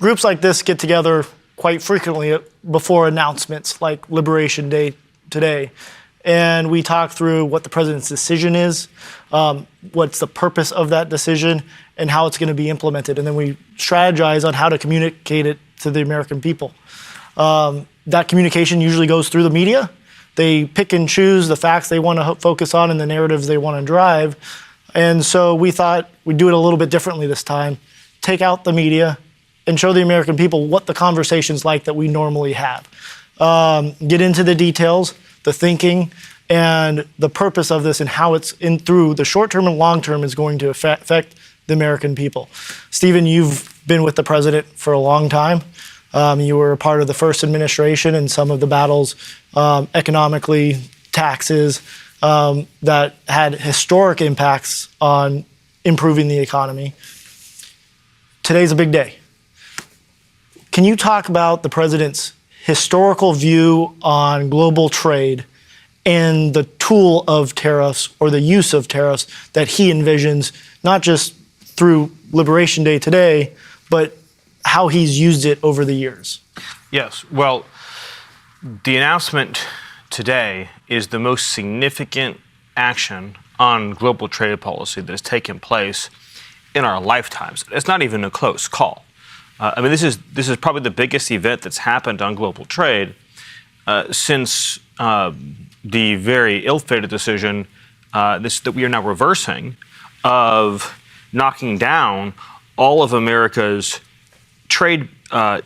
groups like this get together quite frequently before announcements like Liberation Day today. And we talk through what the president's decision is, what's the purpose of that decision, and how it's going to be implemented. And then we strategize on how to communicate it to the American people. That communication usually goes through the media. They pick and choose the facts they want to focus on and the narratives they want to drive. And so we thought we'd do it a little bit differently this time. Take out the media and show the American people what the conversation's like that we normally have. Get into the details, the thinking, and the purpose of this and how it's through the short term and long term is going to affect the American people. Stephen, you've been with the president for a long time. You were a part of the first administration and some of the battles economically, taxes, that had historic impacts on improving the economy. Today's a big day. Can you talk about the president's historical view on global trade and the tool of tariffs or the use of tariffs that he envisions, not just through Liberation Day today, but how he's used it over the years? Yes. Well, the announcement today is the most significant action on global trade policy that has taken place in our lifetimes. It's not even a close call. I mean, this is probably the biggest event that's happened on global trade since the very ill-fated decision that we are now reversing of knocking down all of America's trade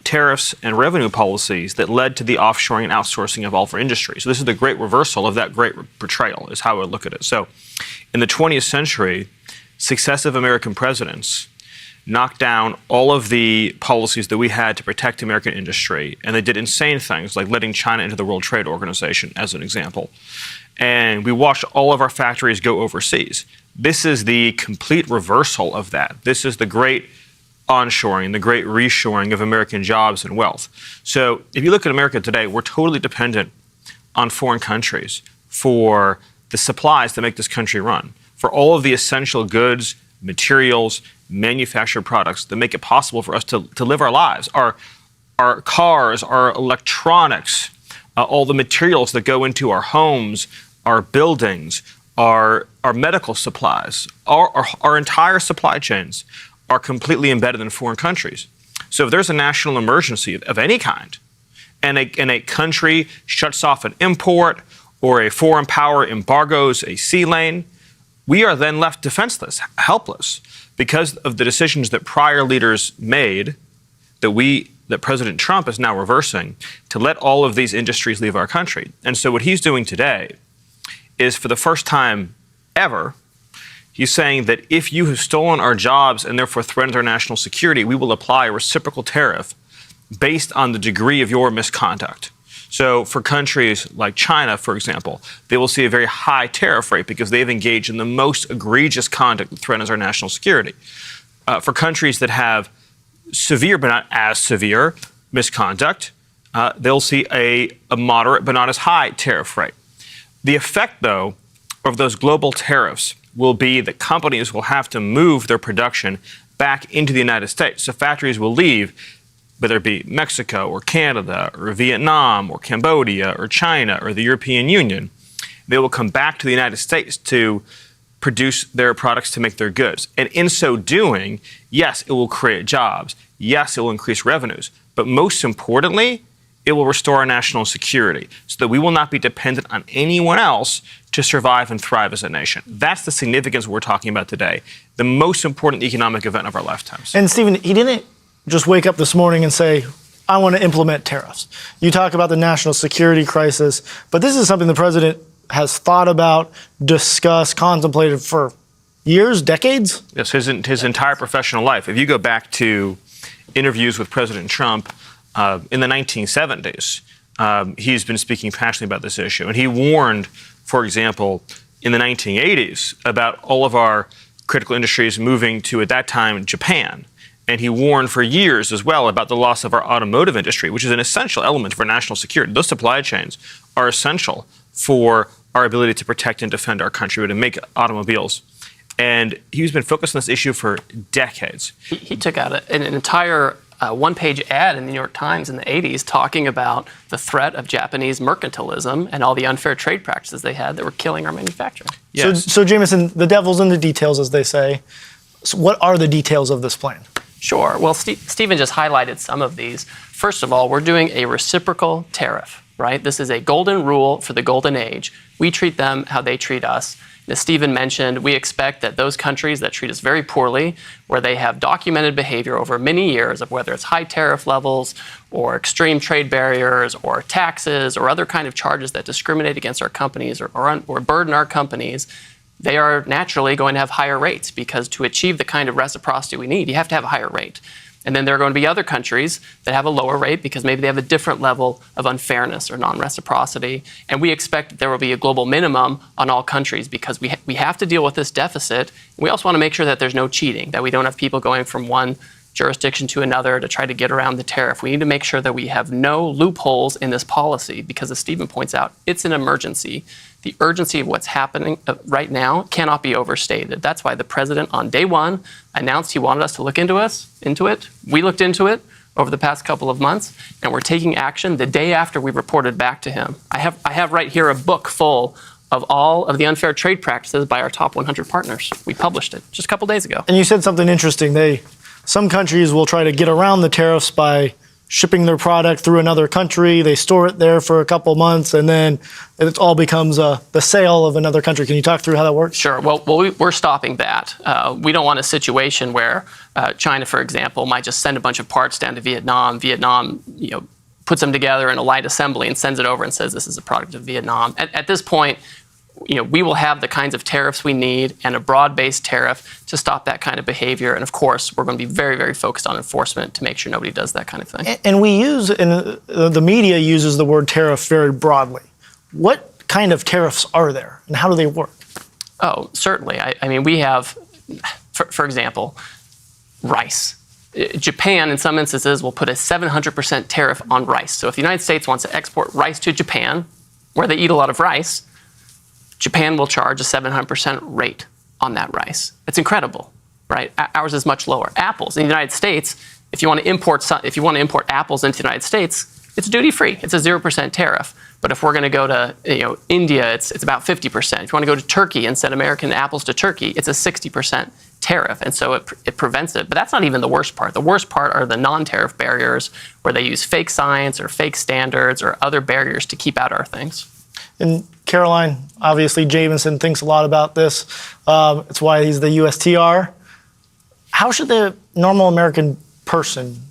tariffs and revenue policies that led to the offshoring and outsourcing of all of our industry. So this is the great reversal of that great betrayal, is how I would look at it. So in the 20th century, successive American presidents knocked down all of the policies that we had to protect American industry, and they did insane things like letting China into the World Trade Organization, as an example. And we watched all of our factories go overseas. This is the complete reversal of that. This is the great onshoring, the great reshoring of American jobs and wealth. So if you look at America today, we're totally dependent on foreign countries for the supplies that make this country run, for all of the essential goods, materials, manufactured products that make it possible for us to live our lives. Our cars, our electronics, all the materials that go into our homes, our buildings, our medical supplies, our entire supply chains are completely embedded in foreign countries. So if there's a national emergency of any kind, and a country shuts off an import or a foreign power embargoes a sea lane, we are then left defenseless, helpless, because of the decisions that prior leaders made that President Trump is now reversing to let all of these industries leave our country. And so what he's doing today is, for the first time ever, he's saying that if you have stolen our jobs and therefore threatened our national security, we will apply a reciprocal tariff based on the degree of your misconduct. So for countries like China, for example, they will see a very high tariff rate because they've engaged in the most egregious conduct that threatens our national security. For countries that have severe but not as severe misconduct, they'll see a moderate but not as high tariff rate. The effect, though, of those global tariffs will be that companies will have to move their production back into the United States. So factories will leave, whether it be Mexico or Canada or Vietnam or Cambodia or China or the European Union. They will come back to the United States to produce their products, to make their goods. And in so doing, yes, it will create jobs. Yes, it will increase revenues. But most importantly, it will restore our national security so that we will not be dependent on anyone else to survive and thrive as a nation. That's the significance we're talking about today, the most important economic event of our lifetimes. And Stephen, he didn't just wake up this morning and say, I want to implement tariffs. You talk about the national security crisis, but this is something the president has thought about, discussed, contemplated for years, decades? Yes, his entire professional life. If you go back to interviews with President Trump in the 1970s, he's been speaking passionately about this issue. And he warned, for example, in the 1980s about all of our critical industries moving to, at that time, Japan. And he warned for years as well about the loss of our automotive industry, which is an essential element for national security. Those supply chains are essential for our ability to protect and defend our country, to make automobiles. And he's been focused on this issue for decades. He took out an entire one-page ad in the New York Times in the 80s talking about the threat of Japanese mercantilism and all the unfair trade practices they had that were killing our manufacturing. Yes. So Jameson, the devil's in the details, as they say. So what are the details of this plan? Sure. Well, Stephen just highlighted some of these. First of all, we're doing a reciprocal tariff, right? This is a golden rule for the golden age. We treat them how they treat us. As Stephen mentioned, we expect that those countries that treat us very poorly, where they have documented behavior over many years of whether it's high tariff levels or extreme trade barriers or taxes or other kind of charges that discriminate against our companies or burden our companies, they are naturally going to have higher rates, because to achieve the kind of reciprocity we need, you have to have a higher rate. And then there are going to be other countries that have a lower rate because maybe they have a different level of unfairness or non-reciprocity. And we expect that there will be a global minimum on all countries, because we have to deal with this deficit. We also want to make sure that there's no cheating, that we don't have people going from one jurisdiction to another to try to get around the tariff. We need to make sure that we have no loopholes in this policy, because as Stephen points out, it's an emergency. The urgency of what's happening right now cannot be overstated. That's why the president on day one announced he wanted us to look into it. We looked into it over the past couple of months, and we're taking action the day after we reported back to him. I have right here a book full of all of the unfair trade practices by our top 100 partners. We published it just a couple days ago. And you said something interesting. Some countries will try to get around the tariffs by shipping their product through another country. They store it there for a couple months, and then it all becomes the sale of another country. Can you talk through how that works? Sure. Well, we're stopping that. We don't want a situation where China, for example, might just send a bunch of parts down to Vietnam. Vietnam, puts them together in a light assembly and sends it over and says this is a product of Vietnam. At this point, we will have the kinds of tariffs we need and a broad-based tariff to stop that kind of behavior. And of course, we're going to be very, very focused on enforcement to make sure nobody does that kind of thing. And the media uses the word tariff very broadly. What kind of tariffs are there, and how do they work? Oh, certainly. I mean, we have, for example, rice. Japan, in some instances, will put a 700% tariff on rice. So if the United States wants to export rice to Japan, where they eat a lot of rice, Japan will charge a 700% rate on that rice. It's incredible, right? Ours is much lower. Apples in the United States, if you want to import apples into the United States, it's duty-free. It's a 0% tariff. But if we're going to go to India, it's about 50%. If you want to go to Turkey and send American apples to Turkey, it's a 60% tariff, and so it prevents it. But that's not even the worst part. The worst part are the non-tariff barriers, where they use fake science or fake standards or other barriers to keep out our things. And Caroline, obviously Jameson thinks a lot about this. It's why he's the USTR. How should the normal American person,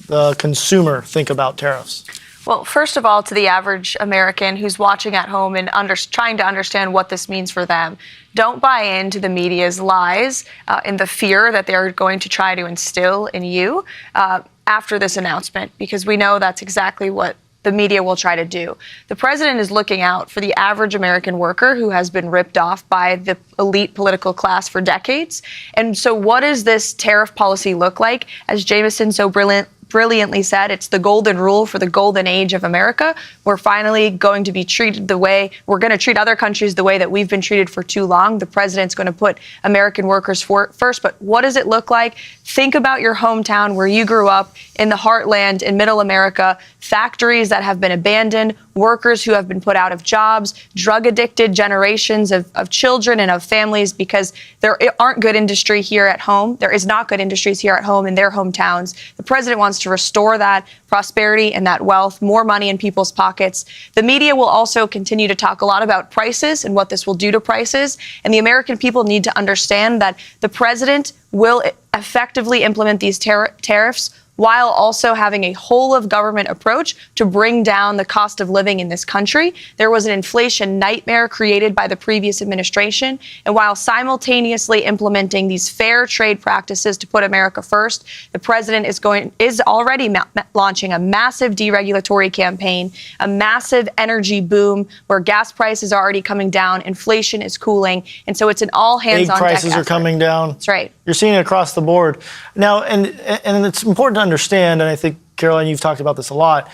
the consumer, think about tariffs? Well, first of all, to the average American who's watching at home and trying to understand what this means for them, don't buy into the media's lies and the fear that they're going to try to instill in you after this announcement, because we know that's exactly what the media will try to do. The president is looking out for the average American worker who has been ripped off by the elite political class for decades. And so what does this tariff policy look like? As Jameson so brilliantly said, it's the golden rule for the golden age of America. We're finally going to be treated the way we're going to treat other countries, the way that we've been treated for too long. The president's going to put American workers first. But what does it look like? Think about your hometown where you grew up, in the heartland, in middle America, factories that have been abandoned, workers who have been put out of jobs, drug-addicted generations of children and of families, because there aren't good industry here at home. There is not good industries here at home in their hometowns. The president wants to restore that prosperity and that wealth, more money in people's pockets. The media will also continue to talk a lot about prices and what this will do to prices. And the American people need to understand that the president will effectively implement these tariffs while also having a whole of government approach to bring down the cost of living in this country. There was an inflation nightmare created by the previous administration, and while simultaneously implementing these fair trade practices to put America first, the president is already launching a massive deregulatory campaign, a massive energy boom where gas prices are already coming down, inflation is cooling, and so it's an all hands on deck prices effort. are coming down. That's right. You're seeing it across the board now, and it's important to understand, and I think, Caroline, you've talked about this a lot.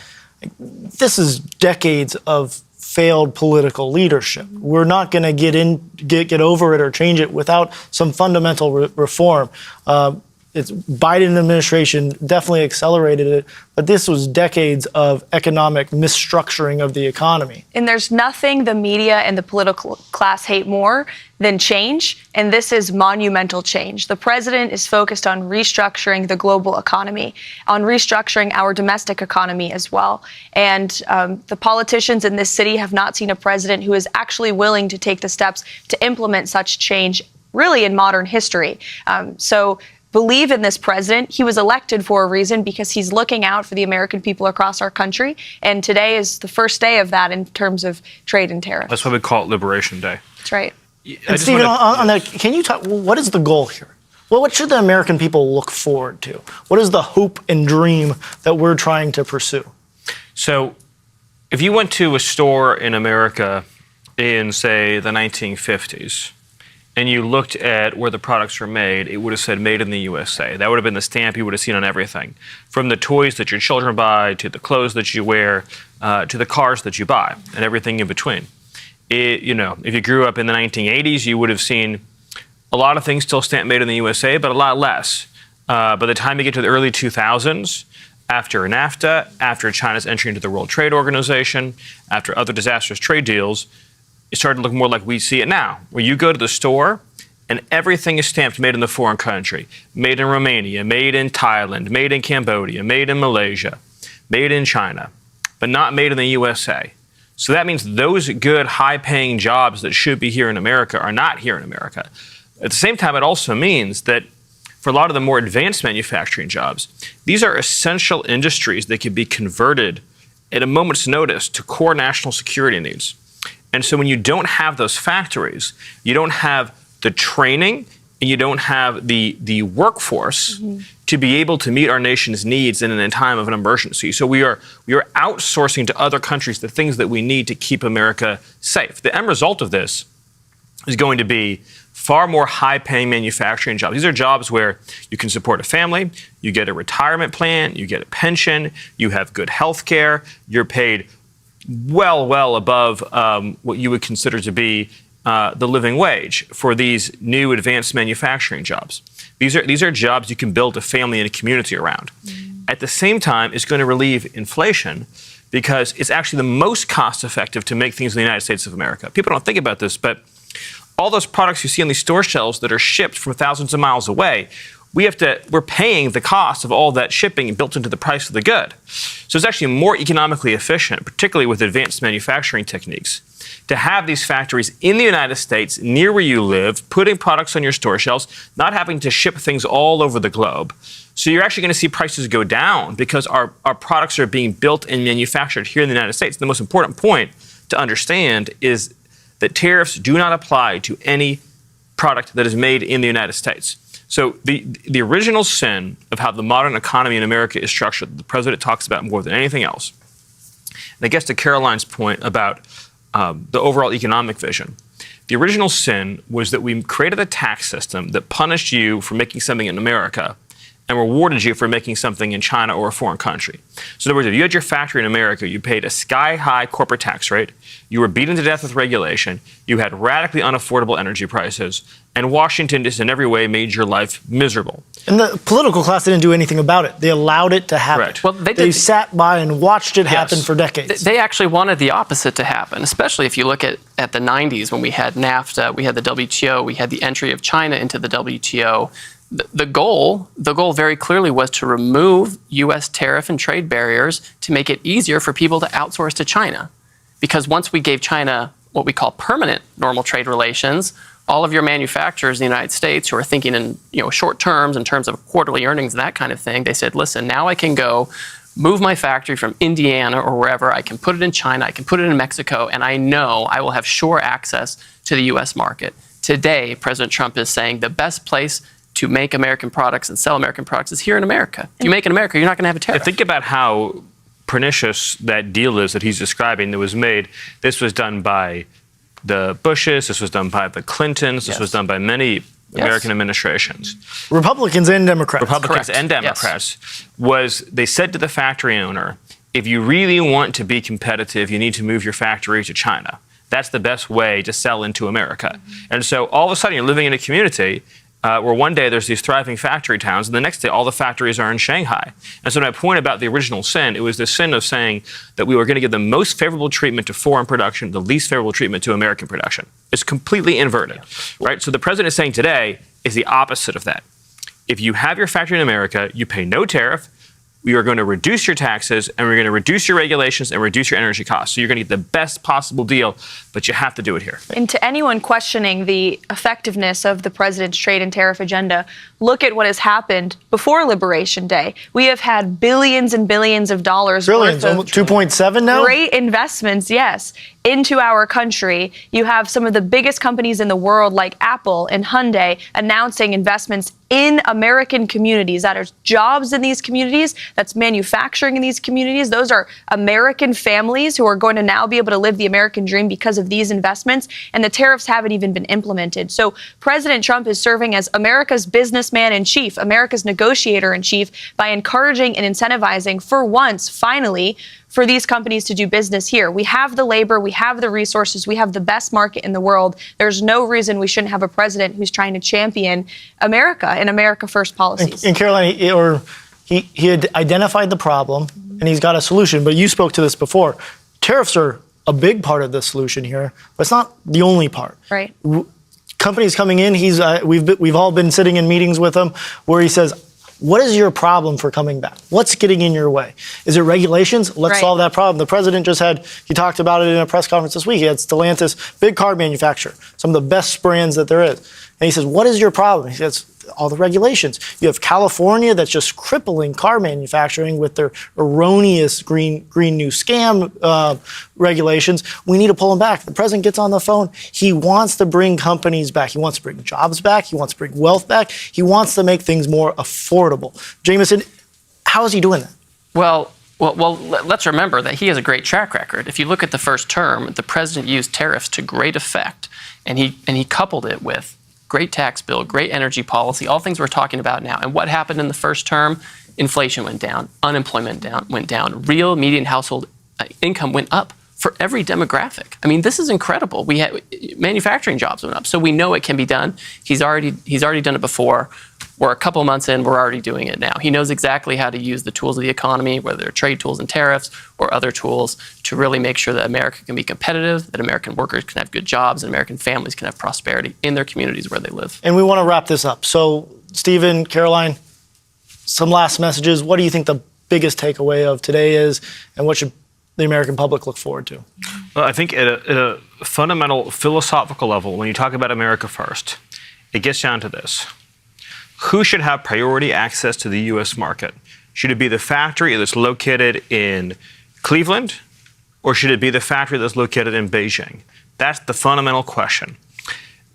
This is decades of failed political leadership. We're not going to get over it or change it without some fundamental reform. it's Biden administration definitely accelerated it, but this was decades of economic misstructuring of the economy. And there's nothing the media and the political class hate more than change, and this is monumental change. The president is focused on restructuring the global economy, on restructuring our domestic economy as well. And the politicians in this city have not seen a president who is actually willing to take the steps to implement such change really in modern history. So believe in this president. He was elected for a reason because he's looking out for the American people across our country. And today is the first day of that in terms of trade and tariffs. That's why we call it Liberation Day. That's right. And Stephen, on that, can you talk, what is the goal here? Well, what should the American people look forward to? What is the hope and dream that we're trying to pursue? So if you went to a store in America in, say, the 1950s, and you looked at where the products were made, it would have said made in the USA. That would have been the stamp you would have seen on everything. From the toys that your children buy, to the clothes that you wear, to the cars that you buy, and everything in between. If you grew up in the 1980s, you would have seen a lot of things still stamped made in the USA, but a lot less. By the time you get to the early 2000s, after NAFTA, after China's entry into the World Trade Organization, after other disastrous trade deals, it started to look more like we see it now, where you go to the store and everything is stamped made in the foreign country. Made in Romania, made in Thailand, made in Cambodia, made in Malaysia, made in China, but not made in the USA. So that means those good, high-paying jobs that should be here in America are not here in America. At the same time, it also means that for a lot of the more advanced manufacturing jobs, these are essential industries that can be converted at a moment's notice to core national security needs. And so when you don't have those factories, you don't have the training and you don't have the workforce to be able to meet our nation's needs in a time of an emergency. So we are outsourcing to other countries the things that we need to keep America safe. The end result of this is going to be far more high-paying manufacturing jobs. These are jobs where you can support a family, you get a retirement plan, you get a pension, you have good health care, you're paid well above what you would consider to be the living wage for these new advanced manufacturing jobs. These are jobs you can build a family and a community around. At the same time, it's going to relieve inflation because it's actually the most cost-effective to make things in the United States of America. People don't think about this, but all those products you see on these store shelves that are shipped from thousands of miles away, we're paying the cost of all that shipping built into the price of the good. So it's actually more economically efficient, particularly with advanced manufacturing techniques, to have these factories in the United States, near where you live, putting products on your store shelves, not having to ship things all over the globe. So you're actually going to see prices go down because our products are being built and manufactured here in the United States. The most important point to understand is that tariffs do not apply to any product that is made in the United States. So the original sin of how the modern economy in America is structured, the president talks about more than anything else. And I guess to Caroline's point about the overall economic vision, the original sin was that we created a tax system that punished you for making something in America and rewarded you for making something in China or a foreign country. So in other words, if you had your factory in America, you paid a sky-high corporate tax rate, you were beaten to death with regulation, you had radically unaffordable energy prices, and Washington just in every way made your life miserable. And the political class didn't do anything about it. They allowed it to happen. Correct. Well, they sat by and watched it happen for decades. They actually wanted the opposite to happen, especially if you look at the 90s when we had NAFTA, we had the WTO, we had the entry of China into the WTO. The goal very clearly was to remove U.S. tariff and trade barriers to make it easier for people to outsource to China. Because once we gave China what we call permanent normal trade relations, all of your manufacturers in the United States who are thinking in short terms, in terms of quarterly earnings, that kind of thing, they said, listen, now I can go move my factory from Indiana or wherever, I can put it in China, I can put it in Mexico, and I know I will have sure access to the U.S. market. Today, President Trump is saying the best place to make American products and sell American products is here in America. If you make in America, you're not going to have a tariff. Think about how pernicious that deal is that he's describing that was made. This was done by the Bushes, this was done by the Clintons, this was done by many American administrations. Republicans and Democrats. Republicans and Democrats they said to the factory owner, if you really want to be competitive, you need to move your factory to China. That's the best way to sell into America. And so all of a sudden you're living in a community where one day there's these thriving factory towns, and the next day all the factories are in Shanghai. And so my point about the original sin, it was the sin of saying that we were going to give the most favorable treatment to foreign production, the least favorable treatment to American production. It's completely inverted, right? So the president is saying today is the opposite of that. If you have your factory in America, you pay no tariff. We are going to reduce your taxes, and we're going to reduce your regulations and reduce your energy costs. So you're going to get the best possible deal, but you have to do it here. And to anyone questioning the effectiveness of the president's trade and tariff agenda, look at what has happened before Liberation Day. We have had billions and billions of dollars Billions, worth of almost 2.7 now? great investments, yes, into our country. You have some of the biggest companies in the world like Apple and Hyundai announcing investments in American communities. That are jobs in these communities, that's manufacturing in these communities. Those are American families who are going to now be able to live the American dream because of these investments, and the tariffs haven't even been implemented. So President Trump is serving as America's businessman in chief, America's negotiator in chief, by encouraging and incentivizing, for once, finally, for these companies to do business here. We have the labor, we have the resources, we have the best market in the world. There's no reason we shouldn't have a president who's trying to champion America and America First policies. And Caroline, he had identified the problem, and he's got a solution. But you spoke to this before. Tariffs are a big part of the solution here, but it's not the only part. Right. Companies coming in, we've all been sitting in meetings with him where he says, what is your problem for coming back? What's getting in your way? Is it regulations? Let's solve that problem. The president he talked about it in a press conference this week. He had Stellantis, big car manufacturer, some of the best brands that there is. And he says, what is your problem? He says, all the regulations. You have California that's just crippling car manufacturing with their erroneous green new scam regulations. We need to pull them back. The president gets on the phone. He wants to bring companies back. He wants to bring jobs back. He wants to bring wealth back. He wants to make things more affordable. Jameson, how is he doing that? Well, let's remember that he has a great track record. If you look at the first term, the president used tariffs to great effect, and he coupled it with great tax bill, great energy policy, all things we're talking about now. And what happened in the first term? Inflation went down, unemployment went down, real median household income went up for every demographic. I mean, this is incredible. We had manufacturing jobs went up, so we know it can be done. He's already done it before. We're a couple months in, we're already doing it now. He knows exactly how to use the tools of the economy, whether they're trade tools and tariffs or other tools, to really make sure that America can be competitive, that American workers can have good jobs, and American families can have prosperity in their communities where they live. And we want to wrap this up. So, Stephen, Caroline, some last messages. What do you think the biggest takeaway of today is, and what should the American public look forward to? Well, I think at a fundamental philosophical level, when you talk about America first, it gets down to this. Who should have priority access to the U.S. market? Should it be the factory that's located in Cleveland, or should it be the factory that's located in Beijing? That's the fundamental question.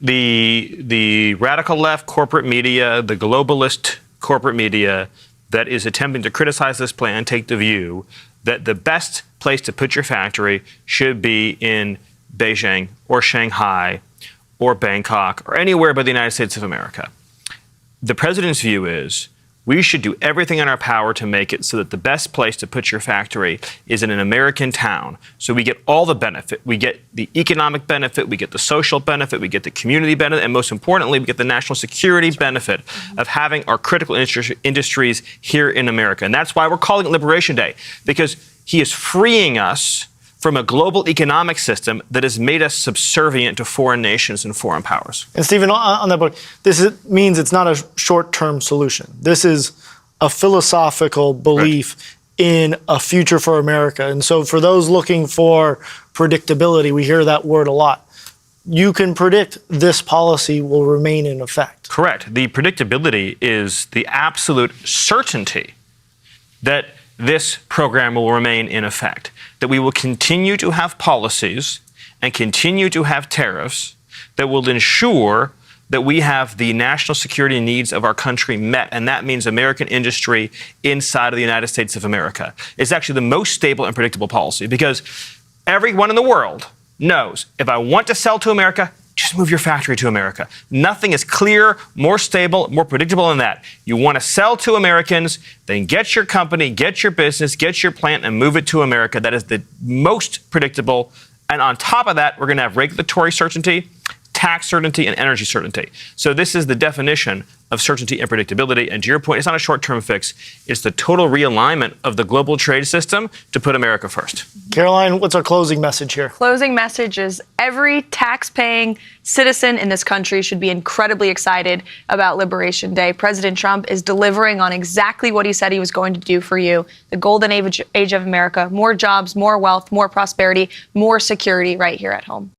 The radical left corporate media, the globalist corporate media that is attempting to criticize this plan take the view that the best place to put your factory should be in Beijing or Shanghai or Bangkok or anywhere but the United States of America. The president's view is we should do everything in our power to make it so that the best place to put your factory is in an American town. So we get all the benefit. We get the economic benefit, we get the social benefit, we get the community benefit, and most importantly, we get the national security benefit of having our critical industries here in America. And that's why we're calling it Liberation Day, because he is freeing us from a global economic system that has made us subservient to foreign nations and foreign powers. And Stephen, on that point, means it's not a short-term solution. This is a philosophical belief in a future for America. And so for those looking for predictability, we hear that word a lot. You can predict this policy will remain in effect. Correct. The predictability is the absolute certainty that this program will remain in effect, that we will continue to have policies and continue to have tariffs that will ensure that we have the national security needs of our country met, and that means American industry inside of the United States of America. It's actually the most stable and predictable policy, because everyone in the world knows if I want to sell to America, just move your factory to America. Nothing is clearer, more stable, more predictable than that. You want to sell to Americans, then get your company, get your business, get your plant, and move it to America. That is the most predictable. And on top of that, we're going to have regulatory certainty, tax certainty and energy certainty. So this is the definition of certainty and predictability. And to your point, it's not a short-term fix. It's the total realignment of the global trade system to put America first. Caroline, what's our closing message here? Closing message is every tax-paying citizen in this country should be incredibly excited about Liberation Day. President Trump is delivering on exactly what he said he was going to do for you. The golden age of America, more jobs, more wealth, more prosperity, more security right here at home.